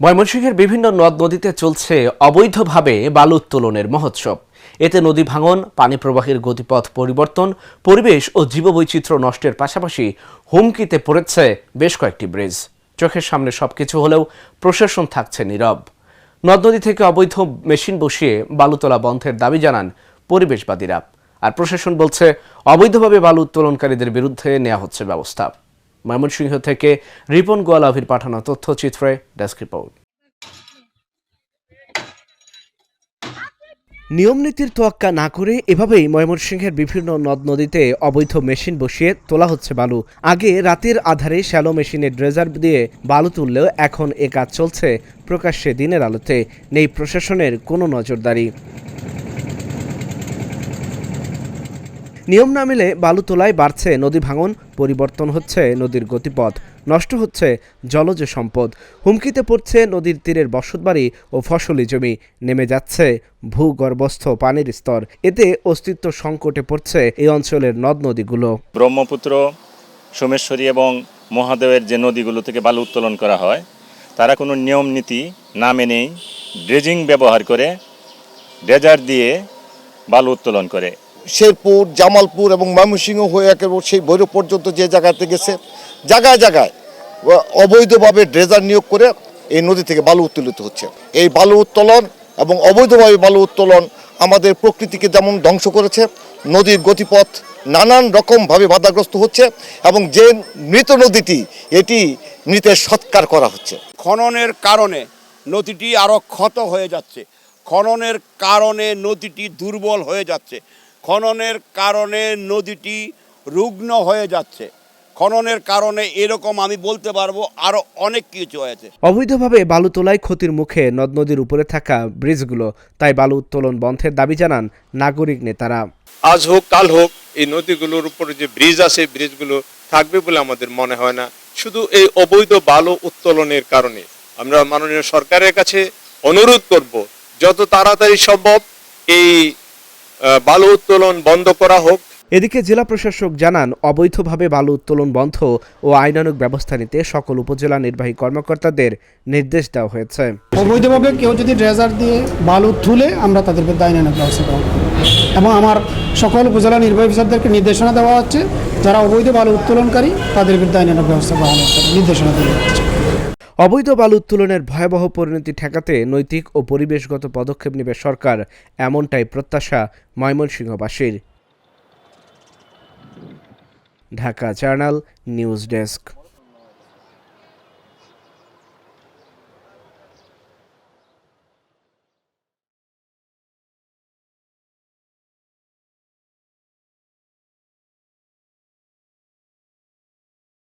ময়মনসিংহের বিভিন্ন নদ নদীতে চলছে অবৈধভাবে বালু উত্তোলনের মহোৎসব। এতে নদী ভাঙন, পানি প্রবাহের গতিপথ পরিবর্তন, পরিবেশ ও জীববৈচিত্র্য নষ্টের পাশাপাশি হুমকিতে পড়েছে বেশ কয়েকটি ব্রিজ। চোখের সামনে সবকিছু হলেও প্রশাসন থাকছে নীরব। নদ নদী থেকে অবৈধ মেশিন বসিয়ে বালু তোলা বন্ধের দাবি জানান পরিবেশবাদীরা, আর প্রশাসন বলছে অবৈধভাবে বালু উত্তোলনকারীদের বিরুদ্ধে নেওয়া হচ্ছে ব্যবস্থা। ময়মনসিংহ থেকে রিপন গোয়ালাভির পাঠানো তথ্যচিত্রে ডেস্ক রিপোর্ট। নিয়মনীতির তোয়াক্কা না করে এভাবেই ময়মনসিংহের বিভিন্ন নদ নদীতে অবৈধ মেশিন বসিয়ে তোলা হচ্ছে বালু। আগে রাতের আধারে শ্যালো মেশিনে ড্রেজার দিয়ে বালু তুললেও এখন এ কাজ চলছে প্রকাশ্যে দিনের আলোতে। নেই প্রশাসনের কোনো নজরদারি। নিয়ম না মেলে বালু তোলায় বাড়ছে নদী ভাঙন, পরিবর্তন হচ্ছে নদীর গতিপথ, নষ্ট হচ্ছে জলজ সম্পদ, হুমকিতে পড়ছে নদীর তীরের বসতবাড়ি ও ফসলি জমি, নেমে যাচ্ছে ভূগর্ভস্থ পানির স্তর। এতে অস্তিত্ব সংকটে পড়ছে এই অঞ্চলের নদ নদীগুলো। ব্রহ্মপুত্র, সোমেশ্বরী এবং মহাদেবের যে নদীগুলো থেকে বালু উত্তোলন করা হয়, তারা কোনো নিয়ম নীতি না মেনেই ড্রেজিং ব্যবহার করে ড্রেজার দিয়ে বালু উত্তোলন করে। শেরপুর, জামালপুর এবং ময়মনসিংহ হয়ে একেবারে সেই ভৈরব পর্যন্ত যে জায়গাতে গেছে, জায়গায় জায়গায় অবৈধভাবে ড্রেজার নিয়োগ করে এই নদী থেকে বালু উত্তোলিত হচ্ছে। এই বালু উত্তোলন এবং অবৈধভাবে বালু উত্তোলন আমাদের প্রকৃতিকে যেমন ধ্বংস করেছে, নদীর গতিপথ নানান রকমভাবে বাধাগ্রস্ত হচ্ছে এবং যে মৃত নদীটি, এটি মৃতের সৎকার করা হচ্ছে। খননের কারণে নদীটি আরও ক্ষত হয়ে যাচ্ছে, খননের কারণে নদীটি দুর্বল হয়ে যাচ্ছে, খননের কারণে নদীটি রুগ্ন হয়ে যাচ্ছে, খননের কারণে এরকম আমি বলতে পারবো আরো অনেক কিছু হয়েছে। অবৈধভাবে বালু তোলায় ক্ষতির মুখে নদ নদীর উপরে থাকা ব্রিজগুলো, তাই বালু উত্তোলন বন্ধের দাবি জানান নাগরিক নেতারা। আজ হোক কাল হোক এই নদীগুলোর উপরে যে ব্রিজ আছে, ব্রিজগুলো থাকবে বলে আমাদের মনে হয় না। শুধু এই অবৈধ বালু উত্তোলনের কারণে আমরা মাননীয় সরকারের কাছে অনুরোধ করব, যত তাড়াতাড়ি সম্ভব এই বালু উত্তোলন বন্ধ করা হোক। এদিকে জেলা প্রশাসক জানান, অবৈধভাবে বালু উত্তোলন বন্ধ ও আইনানুগ ব্যবস্থা নিতে সকল উপজেলা নির্বাহী কর্মকর্তাদের নির্দেশ দেওয়া হয়েছে। অবৈধভাবে কেউ যদি ড্রেজার দিয়ে বালু তুলে আমরা তাদের বিরুদ্ধে আইনানুগ ব্যবস্থা গ্রহণ করব এবং আমার সকল উপজেলা নির্বাহী অফিসারদেরকে নির্দেশনা দেওয়া হচ্ছে, যারা অবৈধ বালু উত্তোলনকারী তাদের বিরুদ্ধে আইনানুগ ব্যবস্থা গ্রহণ করতে নির্দেশনা দেওয়া হচ্ছে। অবৈধ বালু উত্তোলনের ভয়াবহ পরিণতি ঠেকাতে নৈতিক ও পরিবেশগত পদক্ষেপ নেবে সরকার, এমনটাই প্রত্যাশা ময়মনসিংহবাসীর। Dhaka journal news desk.